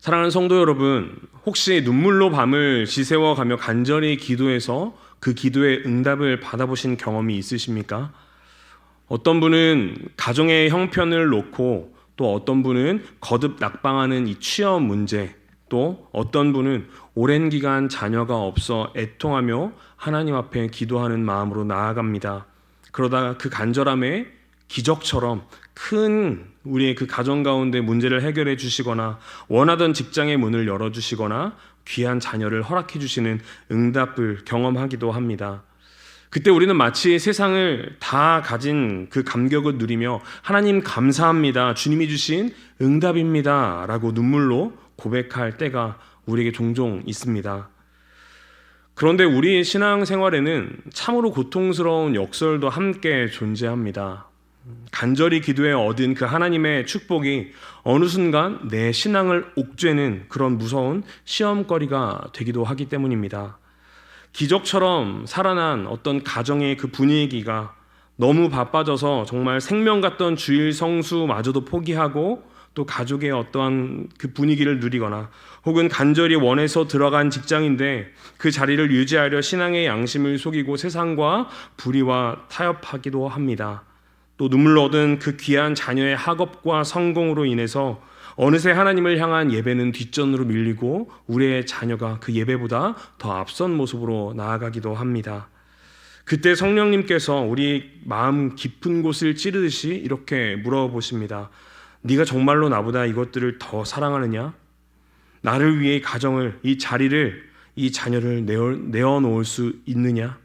사랑하는 성도 여러분, 혹시 눈물로 밤을 지새워가며 간절히 기도해서 그 기도의 응답을 받아보신 경험이 있으십니까? 어떤 분은 가정의 형편을 놓고, 또 어떤 분은 거듭 낙방하는 이 취업 문제, 또 어떤 분은 오랜 기간 자녀가 없어 애통하며 하나님 앞에 기도하는 마음으로 나아갑니다. 그러다가 그 간절함에 기적처럼 큰 우리의 그 가정 가운데 문제를 해결해 주시거나, 원하던 직장의 문을 열어주시거나, 귀한 자녀를 허락해 주시는 응답을 경험하기도 합니다. 그때 우리는 마치 세상을 다 가진 그 감격을 누리며 하나님 감사합니다, 주님이 주신 응답입니다 라고 눈물로 고백할 때가 우리에게 종종 있습니다. 그런데 우리 신앙생활에는 참으로 고통스러운 역설도 함께 존재합니다. 간절히 기도해 얻은 그 하나님의 축복이 어느 순간 내 신앙을 옥죄는 그런 무서운 시험거리가 되기도 하기 때문입니다. 기적처럼 살아난 어떤 가정의 그 분위기가 너무 바빠져서 정말 생명 같던 주일 성수마저도 포기하고, 또 가족의 어떠한 그 분위기를 누리거나, 혹은 간절히 원해서 들어간 직장인데 그 자리를 유지하려 신앙의 양심을 속이고 세상과 불의와 타협하기도 합니다. 또 눈물로 얻은 그 귀한 자녀의 학업과 성공으로 인해서 어느새 하나님을 향한 예배는 뒷전으로 밀리고 우리의 자녀가 그 예배보다 더 앞선 모습으로 나아가기도 합니다. 그때 성령님께서 우리 마음 깊은 곳을 찌르듯이 이렇게 물어보십니다. 네가 정말로 나보다 이것들을 더 사랑하느냐? 나를 위해 이 가정을, 이 자리를, 이 자녀를 내어놓을 수 있느냐?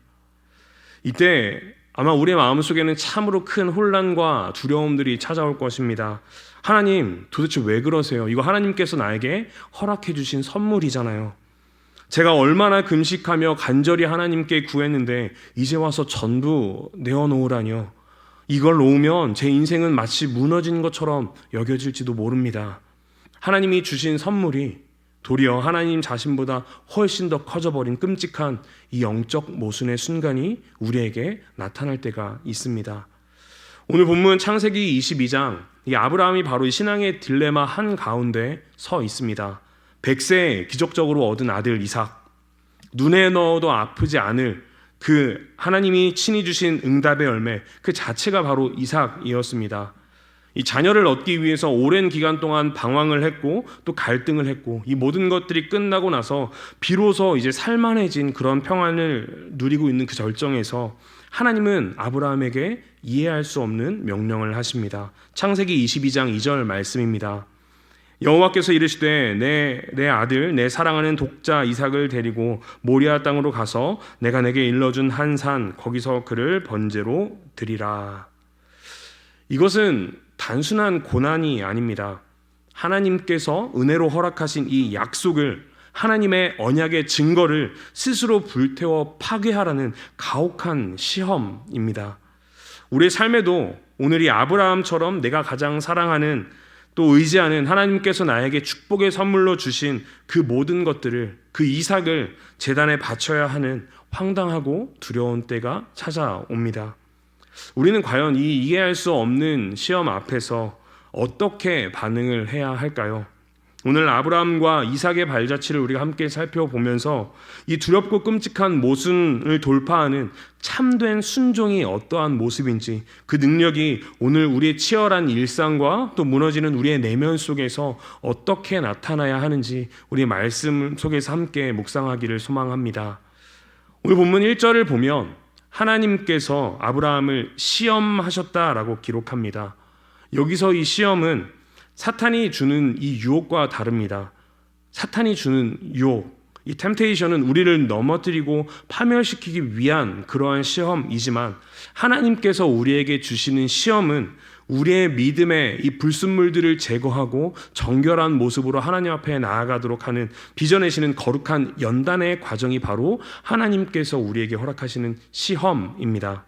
이때 아마 우리의 마음속에는 참으로 큰 혼란과 두려움들이 찾아올 것입니다. 하나님, 도대체 왜 그러세요? 이거 하나님께서 나에게 허락해 주신 선물이잖아요. 제가 얼마나 금식하며 간절히 하나님께 구했는데 이제 와서 전부 내어놓으라니요. 이걸 놓으면 제 인생은 마치 무너진 것처럼 여겨질지도 모릅니다. 하나님이 주신 선물이 도리어 하나님 자신보다 훨씬 더 커져버린 끔찍한 이 영적 모순의 순간이 우리에게 나타날 때가 있습니다. 오늘 본문 창세기 22장, 이 아브라함이 바로 이 신앙의 딜레마 한가운데 서 있습니다. 100세에 기적적으로 얻은 아들 이삭, 눈에 넣어도 아프지 않을 그 하나님이 친히 주신 응답의 열매, 그 자체가 바로 이삭이었습니다. 이 자녀를 얻기 위해서 오랜 기간 동안 방황을 했고, 또 갈등을 했고, 이 모든 것들이 끝나고 나서 비로소 이제 살만해진 그런 평안을 누리고 있는 그 절정에서 하나님은 아브라함에게 이해할 수 없는 명령을 하십니다. 창세기 22장 2절 말씀입니다. 여호와께서 이르시되 내 아들 내 사랑하는 독자 이삭을 데리고 모리아 땅으로 가서 내가 내게 일러준 한 산 거기서 그를 번제로 드리라. 이것은 단순한 고난이 아닙니다. 하나님께서 은혜로 허락하신 이 약속을, 하나님의 언약의 증거를 스스로 불태워 파괴하라는 가혹한 시험입니다. 우리의 삶에도 오늘 이 아브라함처럼 내가 가장 사랑하는, 또 의지하는 하나님께서 나에게 축복의 선물로 주신 그 모든 것들을, 그 이삭을 제단에 바쳐야 하는 황당하고 두려운 때가 찾아옵니다. 우리는 과연 이 이해할 수 없는 시험 앞에서 어떻게 반응을 해야 할까요? 오늘 아브라함과 이삭의 발자취를 우리가 함께 살펴보면서 이 두렵고 끔찍한 모순을 돌파하는 참된 순종이 어떠한 모습인지, 그 능력이 오늘 우리의 치열한 일상과 또 무너지는 우리의 내면 속에서 어떻게 나타나야 하는지 우리 말씀 속에서 함께 묵상하기를 소망합니다. 오늘 본문 1절을 보면 하나님께서 아브라함을 시험하셨다라고 기록합니다. 여기서 이 시험은 사탄이 주는 이 유혹과 다릅니다. 사탄이 주는 유혹, 이 템테이션은 우리를 넘어뜨리고 파멸시키기 위한 그러한 시험이지만, 하나님께서 우리에게 주시는 시험은 우리의 믿음의 이 불순물들을 제거하고 정결한 모습으로 하나님 앞에 나아가도록 하는, 빚어내시는 거룩한 연단의 과정이 바로 하나님께서 우리에게 허락하시는 시험입니다.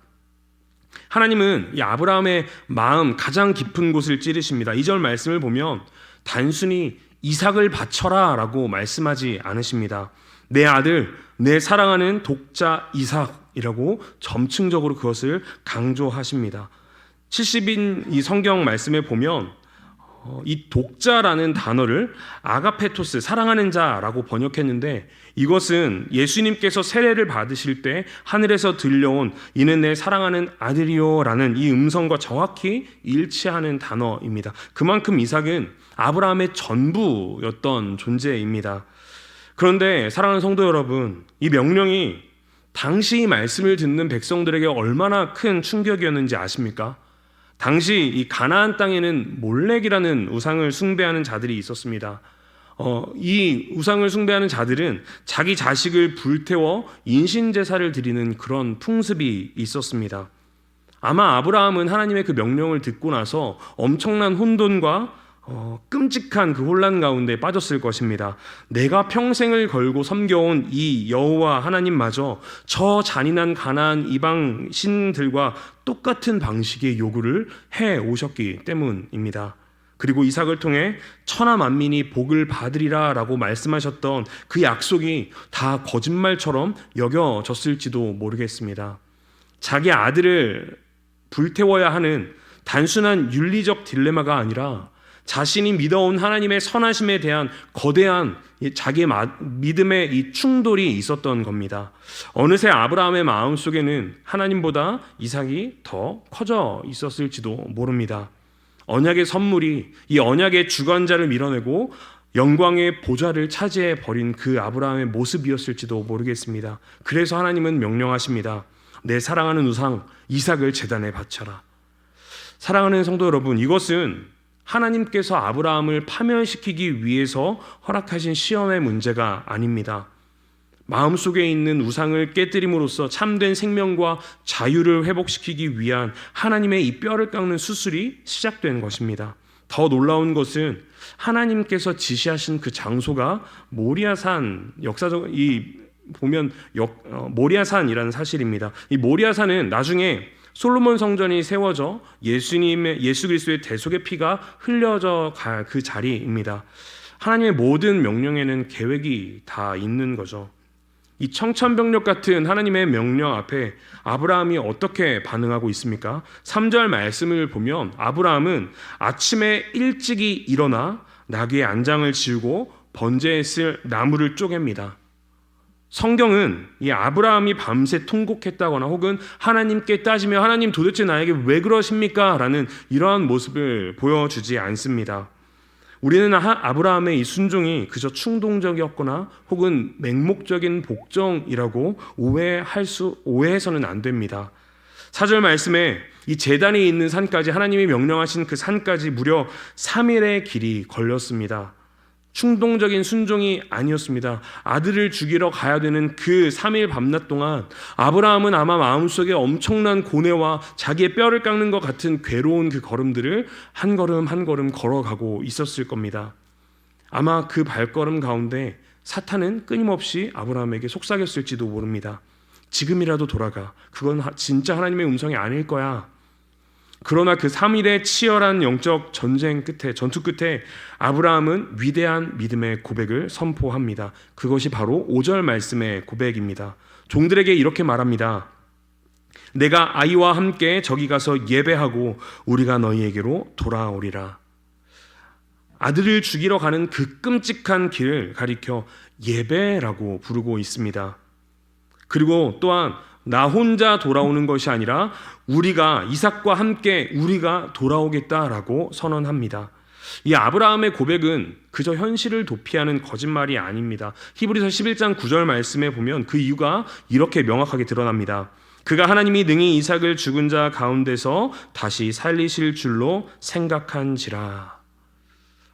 하나님은 이 아브라함의 마음 가장 깊은 곳을 찌르십니다. 2절 말씀을 보면 단순히 이삭을 바쳐라 라고 말씀하지 않으십니다. 내 아들, 내 사랑하는 독자 이삭이라고 점층적으로 그것을 강조하십니다. 70인 이 성경 말씀에 보면 이 독자라는 단어를 아가페토스, 사랑하는 자라고 번역했는데, 이것은 예수님께서 세례를 받으실 때 하늘에서 들려온 이는 내 사랑하는 아들이요 라는 이 음성과 정확히 일치하는 단어입니다. 그만큼 이삭은 아브라함의 전부였던 존재입니다. 그런데 사랑하는 성도 여러분, 이 명령이 당시 이 말씀을 듣는 백성들에게 얼마나 큰 충격이었는지 아십니까? 당시 이 가나안 땅에는 몰렉이라는 우상을 숭배하는 자들이 있었습니다. 이 우상을 숭배하는 자들은 자기 자식을 불태워 인신제사를 드리는 그런 풍습이 있었습니다. 아마 아브라함은 하나님의 그 명령을 듣고 나서 엄청난 혼돈과 끔찍한 그 혼란 가운데 빠졌을 것입니다. 내가 평생을 걸고 섬겨온 이 여호와 하나님마저 저 잔인한 가나안 이방 신들과 똑같은 방식의 요구를 해 오셨기 때문입니다. 그리고 이삭을 통해 천하 만민이 복을 받으리라 라고 말씀하셨던 그 약속이 다 거짓말처럼 여겨졌을지도 모르겠습니다. 자기 아들을 불태워야 하는 단순한 윤리적 딜레마가 아니라 자신이 믿어온 하나님의 선하심에 대한 거대한 자기의 믿음의 이 충돌이 있었던 겁니다. 어느새 아브라함의 마음속에는 하나님보다 이삭이 더 커져 있었을지도 모릅니다. 언약의 선물이 이 언약의 주관자를 밀어내고 영광의 보좌를 차지해 버린 그 아브라함의 모습이었을지도 모르겠습니다. 그래서 하나님은 명령하십니다. 내 사랑하는 우상 이삭을 제단에 바쳐라. 사랑하는 성도 여러분, 이것은 하나님께서 아브라함을 파멸시키기 위해서 허락하신 시험의 문제가 아닙니다. 마음속에 있는 우상을 깨뜨림으로써 참된 생명과 자유를 회복시키기 위한 하나님의 이 뼈를 깎는 수술이 시작된 것입니다. 더 놀라운 것은 하나님께서 지시하신 그 장소가 모리아산, 역사적 보면 모리아산이라는 사실입니다. 이 모리아산은 나중에 솔로몬 성전이 세워져 예수 그리스도의 대속의 피가 흘려져 갈 그 자리입니다. 하나님의 모든 명령에는 계획이 다 있는 거죠. 이 청천벽력 같은 하나님의 명령 앞에 아브라함이 어떻게 반응하고 있습니까? 3절 말씀을 보면 아브라함은 아침에 일찍이 일어나 나귀의 안장을 지우고 번제에 쓸 나무를 쪼갭니다. 성경은 이 아브라함이 밤새 통곡했다거나 혹은 하나님께 따지며 하나님 도대체 나에게 왜 그러십니까? 라는 이러한 모습을 보여주지 않습니다. 우리는 아브라함의 이 순종이 그저 충동적이었거나 혹은 맹목적인 복종이라고 오해해서는 안 됩니다. 4절 말씀에 이 제단이 있는 산까지 하나님이 명령하신 그 산까지 무려 3일의 길이 걸렸습니다. 충동적인 순종이 아니었습니다. 아들을 죽이러 가야 되는 그 3일 밤낮 동안 아브라함은 아마 마음속에 엄청난 고뇌와 자기의 뼈를 깎는 것 같은 괴로운 그 걸음들을 한 걸음 한 걸음 걸어가고 있었을 겁니다. 아마 그 발걸음 가운데 사탄은 끊임없이 아브라함에게 속삭였을지도 모릅니다. 지금이라도 돌아가. 그건 진짜 하나님의 음성이 아닐 거야. 그러나 그 3일의 치열한 영적 전투 끝에 아브라함은 위대한 믿음의 고백을 선포합니다. 그것이 바로 5절 말씀의 고백입니다. 종들에게 이렇게 말합니다. 내가 아이와 함께 저기 가서 예배하고 우리가 너희에게로 돌아오리라. 아들을 죽이러 가는 그 끔찍한 길을 가리켜 예배라고 부르고 있습니다. 그리고 또한 나 혼자 돌아오는 것이 아니라 우리가 이삭과 함께 우리가 돌아오겠다라고 선언합니다. 이 아브라함의 고백은 그저 현실을 도피하는 거짓말이 아닙니다. 히브리서 11장 9절 말씀에 보면 그 이유가 이렇게 명확하게 드러납니다. 그가 하나님이 능히 이삭을 죽은 자 가운데서 다시 살리실 줄로 생각한지라.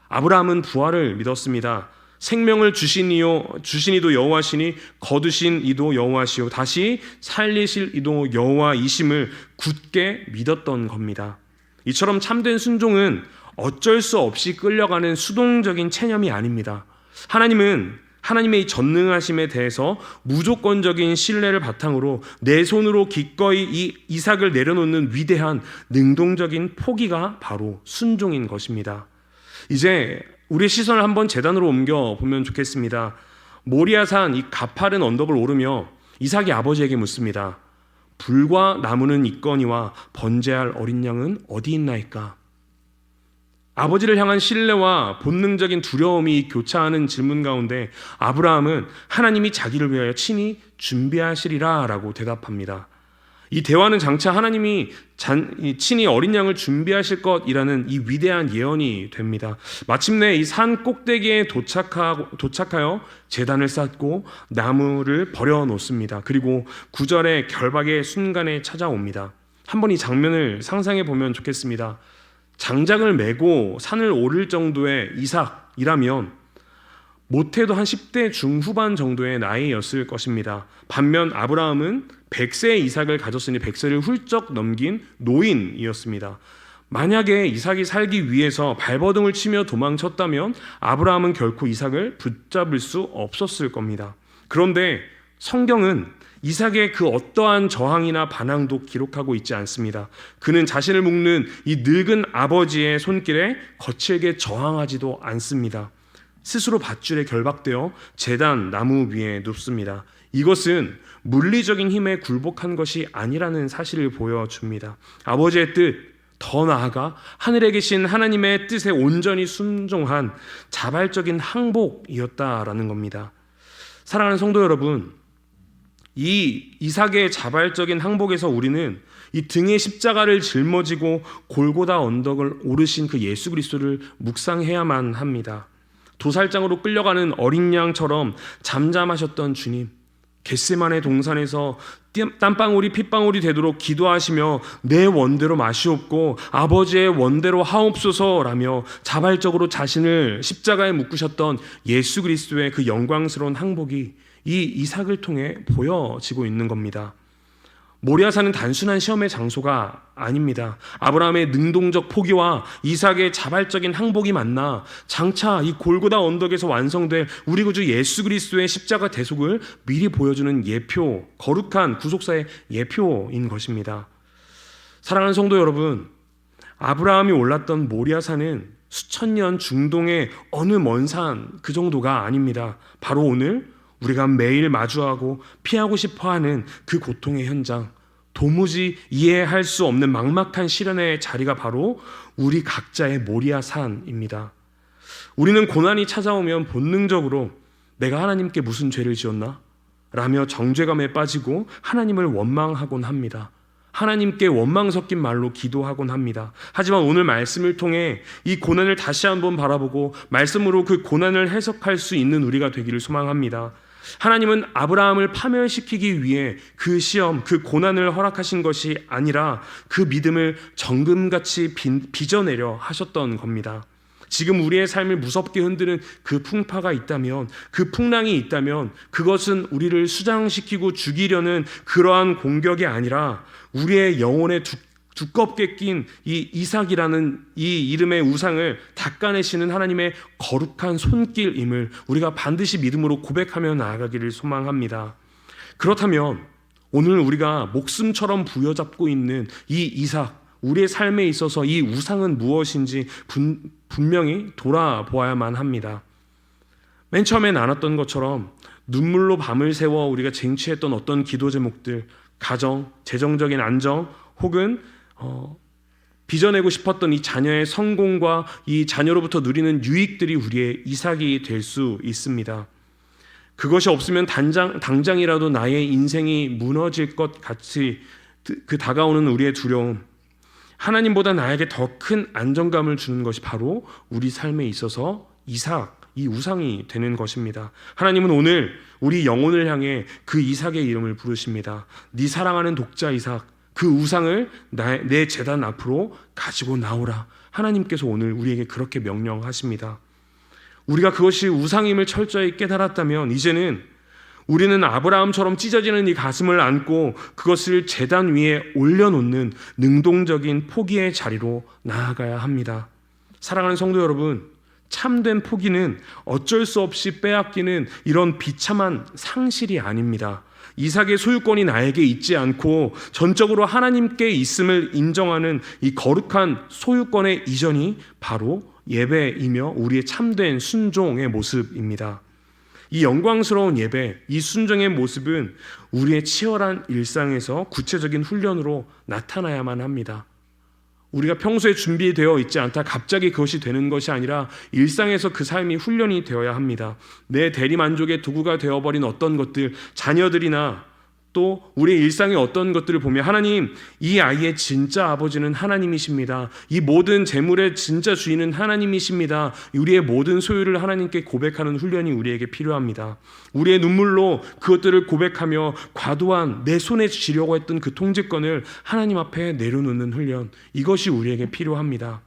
아브라함은 부활을 믿었습니다. 생명을 주신 이도 여호와시니 거두신 이도 여호와시요 다시 살리실 이도 여호와이심을 굳게 믿었던 겁니다. 이처럼 참된 순종은 어쩔 수 없이 끌려가는 수동적인 체념이 아닙니다. 하나님은 하나님의 이 전능하심에 대해서 무조건적인 신뢰를 바탕으로 내 손으로 기꺼이 이 이삭을 내려놓는 위대한 능동적인 포기가 바로 순종인 것입니다. 이제 우리의 시선을 한번 제단으로 옮겨 보면 좋겠습니다. 모리아산 이 가파른 언덕을 오르며 이삭이 아버지에게 묻습니다. 불과 나무는 있거니와 번제할 어린 양은 어디 있나이까? 아버지를 향한 신뢰와 본능적인 두려움이 교차하는 질문 가운데 아브라함은 하나님이 자기를 위하여 친히 준비하시리라 라고 대답합니다. 이 대화는 장차 하나님이 친히 어린 양을 준비하실 것이라는 이 위대한 예언이 됩니다. 마침내 이 산 꼭대기에 도착하여 제단을 쌓고 나무를 버려놓습니다. 그리고 9절의 결박의 순간에 찾아옵니다. 한번 이 장면을 상상해 보면 좋겠습니다. 장작을 메고 산을 오를 정도의 이삭이라면 못해도 한 10대 중후반 정도의 나이였을 것입니다. 반면 아브라함은 100세의 이삭을 가졌으니 100세를 훌쩍 넘긴 노인이었습니다. 만약에 이삭이 살기 위해서 발버둥을 치며 도망쳤다면 아브라함은 결코 이삭을 붙잡을 수 없었을 겁니다. 그런데 성경은 이삭의 그 어떠한 저항이나 반항도 기록하고 있지 않습니다. 그는 자신을 묶는 이 늙은 아버지의 손길에 거칠게 저항하지도 않습니다. 스스로 밧줄에 결박되어 제단 나무 위에 눕습니다. 이것은 물리적인 힘에 굴복한 것이 아니라는 사실을 보여줍니다. 아버지의 뜻, 더 나아가 하늘에 계신 하나님의 뜻에 온전히 순종한 자발적인 항복이었다라는 겁니다. 사랑하는 성도 여러분, 이 이삭의 자발적인 항복에서 우리는 이 등에 십자가를 짊어지고 골고다 언덕을 오르신 그 예수 그리스도를 묵상해야만 합니다. 도살장으로 끌려가는 어린 양처럼 잠잠하셨던 주님, 겟세마네 동산에서 땀방울이 핏방울이 되도록 기도하시며 내 원대로 마시옵고 아버지의 원대로 하옵소서라며 자발적으로 자신을 십자가에 묶으셨던 예수 그리스도의 그 영광스러운 항복이 이 이삭을 통해 보여지고 있는 겁니다. 모리아산은 단순한 시험의 장소가 아닙니다. 아브라함의 능동적 포기와 이삭의 자발적인 항복이 만나 장차 이 골고다 언덕에서 완성될 우리 구주 예수 그리스도의 십자가 대속을 미리 보여주는 예표, 거룩한 구속사의 예표인 것입니다. 사랑하는 성도 여러분, 아브라함이 올랐던 모리아산은 수천 년 중동의 어느 먼 산 그 정도가 아닙니다. 바로 오늘 우리가 매일 마주하고 피하고 싶어하는 그 고통의 현장, 도무지 이해할 수 없는 막막한 시련의 자리가 바로 우리 각자의 모리아산입니다. 우리는 고난이 찾아오면 본능적으로 내가 하나님께 무슨 죄를 지었나? 라며 정죄감에 빠지고 하나님을 원망하곤 합니다. 하나님께 원망 섞인 말로 기도하곤 합니다. 하지만 오늘 말씀을 통해 이 고난을 다시 한번 바라보고 말씀으로 그 고난을 해석할 수 있는 우리가 되기를 소망합니다. 하나님은 아브라함을 파멸시키기 위해 그 시험, 그 고난을 허락하신 것이 아니라 그 믿음을 정금같이 빚어내려 하셨던 겁니다. 지금 우리의 삶을 무섭게 흔드는 그 풍파가 있다면, 그 풍랑이 있다면 그것은 우리를 수장시키고 죽이려는 그러한 공격이 아니라 우리의 영혼에 두껍게 낀 이 이삭이라는 이 이름의 우상을 닦아내시는 하나님의 거룩한 손길임을 우리가 반드시 믿음으로 고백하며 나아가기를 소망합니다. 그렇다면 오늘 우리가 목숨처럼 부여잡고 있는 이 이삭, 우리의 삶에 있어서 이 우상은 무엇인지 분명히 돌아보아야만 합니다. 맨 처음에 나눴던 것처럼 눈물로 밤을 새워 우리가 쟁취했던 어떤 기도 제목들, 가정, 재정적인 안정 혹은 빚어내고 싶었던 이 자녀의 성공과 이 자녀로부터 누리는 유익들이 우리의 이삭이 될 수 있습니다. 그것이 없으면 당장이라도 나의 인생이 무너질 것 같이 그 다가오는 우리의 두려움, 하나님보다 나에게 더 큰 안정감을 주는 것이 바로 우리 삶에 있어서 이삭, 이 우상이 되는 것입니다. 하나님은 오늘 우리 영혼을 향해 그 이삭의 이름을 부르십니다. 네 사랑하는 독자 이삭, 그 우상을 내 제단 앞으로 가지고 나오라. 하나님께서 오늘 우리에게 그렇게 명령하십니다. 우리가 그것이 우상임을 철저히 깨달았다면 이제는 우리는 아브라함처럼 찢어지는 이 가슴을 안고 그것을 제단 위에 올려놓는 능동적인 포기의 자리로 나아가야 합니다. 사랑하는 성도 여러분, 참된 포기는 어쩔 수 없이 빼앗기는 이런 비참한 상실이 아닙니다. 이삭의 소유권이 나에게 있지 않고 전적으로 하나님께 있음을 인정하는 이 거룩한 소유권의 이전이 바로 예배이며 우리의 참된 순종의 모습입니다. 이 영광스러운 예배, 이 순종의 모습은 우리의 치열한 일상에서 구체적인 훈련으로 나타나야만 합니다. 우리가 평소에 준비되어 있지 않다 갑자기 그것이 되는 것이 아니라 일상에서 그 삶이 훈련이 되어야 합니다. 내 대리만족의 도구가 되어버린 어떤 것들, 자녀들이나 또 우리의 일상의 어떤 것들을 보며 하나님, 이 아이의 진짜 아버지는 하나님이십니다. 이 모든 재물의 진짜 주인은 하나님이십니다. 우리의 모든 소유를 하나님께 고백하는 훈련이 우리에게 필요합니다. 우리의 눈물로 그것들을 고백하며 과도한 내 손에 쥐려고 했던 그 통제권을 하나님 앞에 내려놓는 훈련, 이것이 우리에게 필요합니다.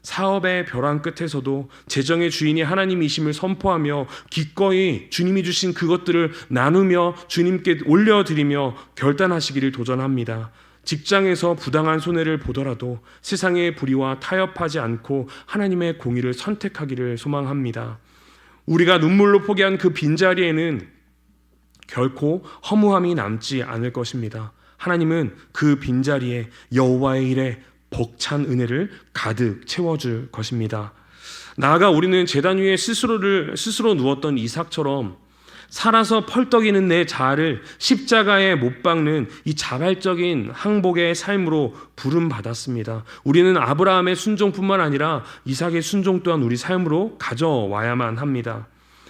사업의 벼랑 끝에서도 재정의 주인이 하나님이심을 선포하며 기꺼이 주님이 주신 그것들을 나누며 주님께 올려드리며 결단하시기를 도전합니다. 직장에서 부당한 손해를 보더라도 세상의 불의와 타협하지 않고 하나님의 공의를 선택하기를 소망합니다. 우리가 눈물로 포기한 그 빈자리에는 결코 허무함이 남지 않을 것입니다. 하나님은 그 빈자리에 여호와의 일에 벅찬 은혜를 가득 채워줄 것입니다. 나아가 우리는 제단 위에 스스로 누웠던 이삭처럼 살아서 펄떡이는 내 자아를 십자가에 못 박는 이 자발적인 항복의 삶으로 부름받았습니다. 우리는 아브라함의 순종뿐만 아니라 이삭의 순종 또한 우리 삶으로 가져와야만 합니다.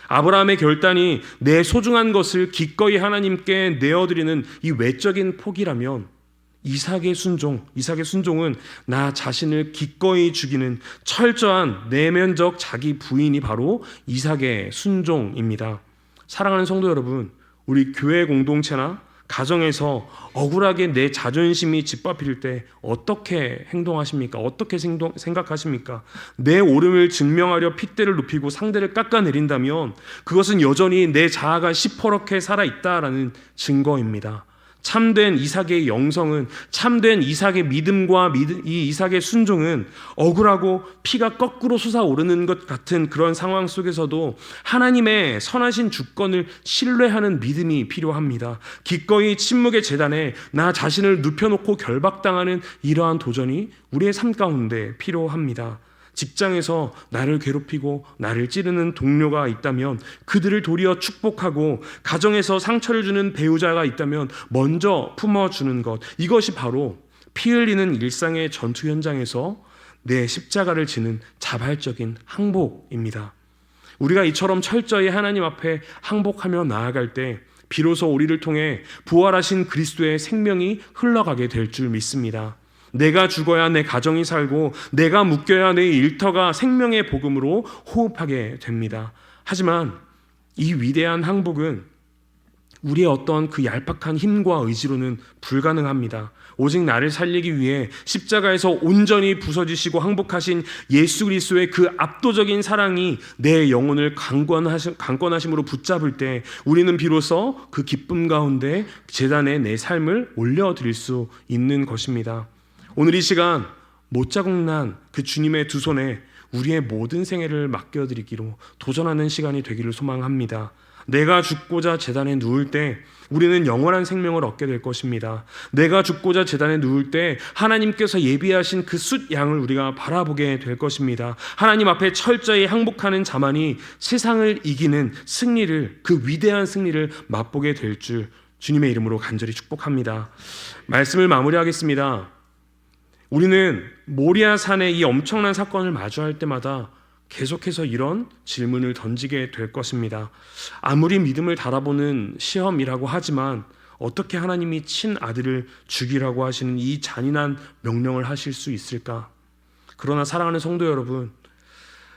아브라함의 결단이 내 소중한 것을 기꺼이 하나님께 내어드리는 이 외적인 포기라면 이삭의 순종은 나 자신을 기꺼이 죽이는 철저한 내면적 자기 부인이 바로 이삭의 순종입니다. 사랑하는 성도 여러분, 우리 교회 공동체나 가정에서 억울하게 내 자존심이 짓밟힐 때 어떻게 행동하십니까? 어떻게 생각하십니까? 내 옳음을 증명하려 핏대를 눕히고 상대를 깎아내린다면 그것은 여전히 내 자아가 시퍼렇게 살아있다라는 증거입니다. 참된 이삭의 영성은, 참된 이삭의 믿음과 이 이삭의 순종은 억울하고 피가 거꾸로 솟아오르는 것 같은 그런 상황 속에서도 하나님의 선하신 주권을 신뢰하는 믿음이 필요합니다. 기꺼이 침묵의 제단에 나 자신을 눕혀놓고 결박당하는 이러한 도전이 우리의 삶 가운데 필요합니다. 직장에서 나를 괴롭히고 나를 찌르는 동료가 있다면 그들을 도리어 축복하고, 가정에서 상처를 주는 배우자가 있다면 먼저 품어주는 것, 이것이 바로 피 흘리는 일상의 전투 현장에서 내 십자가를 지는 자발적인 항복입니다. 우리가 이처럼 철저히 하나님 앞에 항복하며 나아갈 때 비로소 우리를 통해 부활하신 그리스도의 생명이 흘러가게 될 줄 믿습니다. 내가 죽어야 내 가정이 살고 내가 묶여야 내 일터가 생명의 복음으로 호흡하게 됩니다. 하지만 이 위대한 항복은 우리의 어떤 그 얄팍한 힘과 의지로는 불가능합니다. 오직 나를 살리기 위해 십자가에서 온전히 부서지시고 항복하신 예수 그리스도의 그 압도적인 사랑이 내 영혼을 강권하심으로 붙잡을 때 우리는 비로소 그 기쁨 가운데 제단에 내 삶을 올려드릴 수 있는 것입니다. 오늘 이 시간 못자국난 그 주님의 두 손에 우리의 모든 생애를 맡겨드리기로 도전하는 시간이 되기를 소망합니다. 내가 죽고자 제단에 누울 때 우리는 영원한 생명을 얻게 될 것입니다. 내가 죽고자 제단에 누울 때 하나님께서 예비하신 그 숫 양을 우리가 바라보게 될 것입니다. 하나님 앞에 철저히 항복하는 자만이 세상을 이기는 승리를, 그 위대한 승리를 맛보게 될 줄 주님의 이름으로 간절히 축복합니다. 말씀을 마무리하겠습니다. 우리는 모리아 산의 이 엄청난 사건을 마주할 때마다 계속해서 이런 질문을 던지게 될 것입니다. 아무리 믿음을 달아보는 시험이라고 하지만 어떻게 하나님이 친아들을 죽이라고 하시는 이 잔인한 명령을 하실 수 있을까? 그러나 사랑하는 성도 여러분,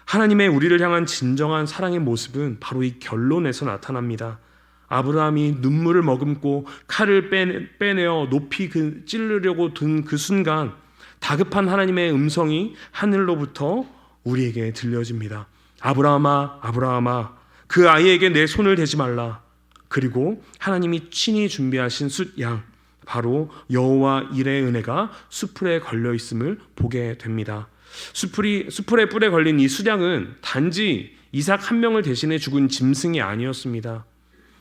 하나님의 우리를 향한 진정한 사랑의 모습은 바로 이 결론에서 나타납니다. 아브라함이 눈물을 머금고 칼을 빼내어 높이 찌르려고 든 그 순간 다급한 하나님의 음성이 하늘로부터 우리에게 들려집니다. 아브라함아, 아브라함아, 그 아이에게 내 손을 대지 말라. 그리고 하나님이 친히 준비하신 숫양, 바로 여호와 일의 은혜가 수풀에 걸려 있음을 보게 됩니다. 수풀의 뿔에 걸린 이 숫양은 단지 이삭 한 명을 대신해 죽은 짐승이 아니었습니다.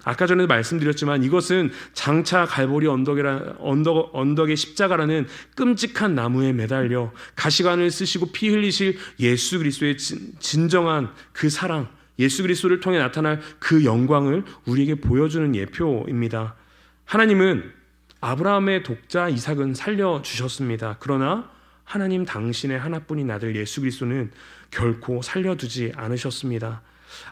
아까 전에 말씀드렸지만 이것은 장차 갈보리 언덕의 십자가라는 끔찍한 나무에 매달려 가시관을 쓰시고 피 흘리실 예수 그리스도의 진정한 그 사랑, 예수 그리스도를 통해 나타날 그 영광을 우리에게 보여주는 예표입니다. 하나님은 아브라함의 독자 이삭은 살려주셨습니다. 그러나 하나님 당신의 하나뿐인 아들 예수 그리스도는 결코 살려두지 않으셨습니다.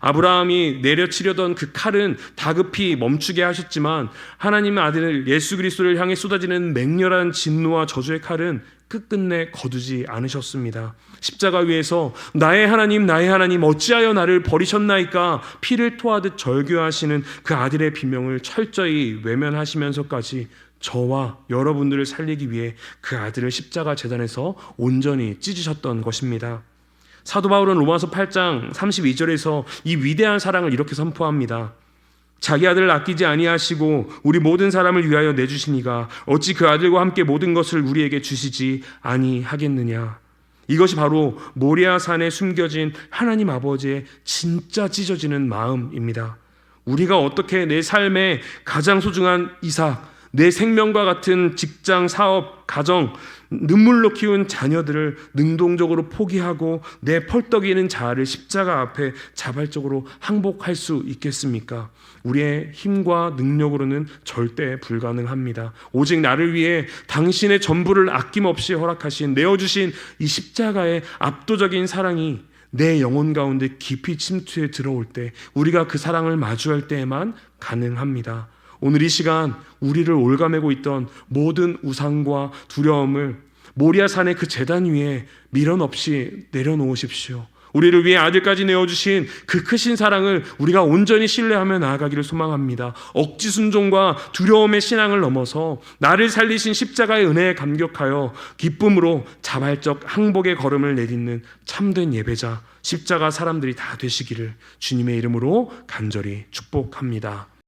아브라함이 내려치려던 그 칼은 다급히 멈추게 하셨지만 하나님의 아들 예수 그리스도를 향해 쏟아지는 맹렬한 진노와 저주의 칼은 끝끝내 거두지 않으셨습니다. 십자가 위에서 나의 하나님 어찌하여 나를 버리셨나이까 피를 토하듯 절규하시는 그 아들의 비명을 철저히 외면하시면서까지 저와 여러분들을 살리기 위해 그 아들을 십자가 제단에서 온전히 찢으셨던 것입니다. 사도 바울은 로마서 8장 32절에서 이 위대한 사랑을 이렇게 선포합니다. 자기 아들을 아끼지 아니하시고 우리 모든 사람을 위하여 내주시니가 어찌 그 아들과 함께 모든 것을 우리에게 주시지 아니하겠느냐. 이것이 바로 모리아 산에 숨겨진 하나님 아버지의 진짜 찢어지는 마음입니다. 우리가 어떻게 내 삶의 가장 소중한 이삭, 내 생명과 같은 직장, 사업, 가정, 눈물로 키운 자녀들을 능동적으로 포기하고 내 펄떡이는 자아를 십자가 앞에 자발적으로 항복할 수 있겠습니까? 우리의 힘과 능력으로는 절대 불가능합니다. 오직 나를 위해 당신의 전부를 아낌없이 허락하신, 내어주신 이 십자가의 압도적인 사랑이 내 영혼 가운데 깊이 침투해 들어올 때, 우리가 그 사랑을 마주할 때에만 가능합니다. 오늘 이 시간 우리를 올가매고 있던 모든 우상과 두려움을 모리아 산의 그 제단 위에 미련 없이 내려놓으십시오. 우리를 위해 아들까지 내어주신 그 크신 사랑을 우리가 온전히 신뢰하며 나아가기를 소망합니다. 억지 순종과 두려움의 신앙을 넘어서 나를 살리신 십자가의 은혜에 감격하여 기쁨으로 자발적 항복의 걸음을 내딛는 참된 예배자, 십자가 사람들이 다 되시기를 주님의 이름으로 간절히 축복합니다.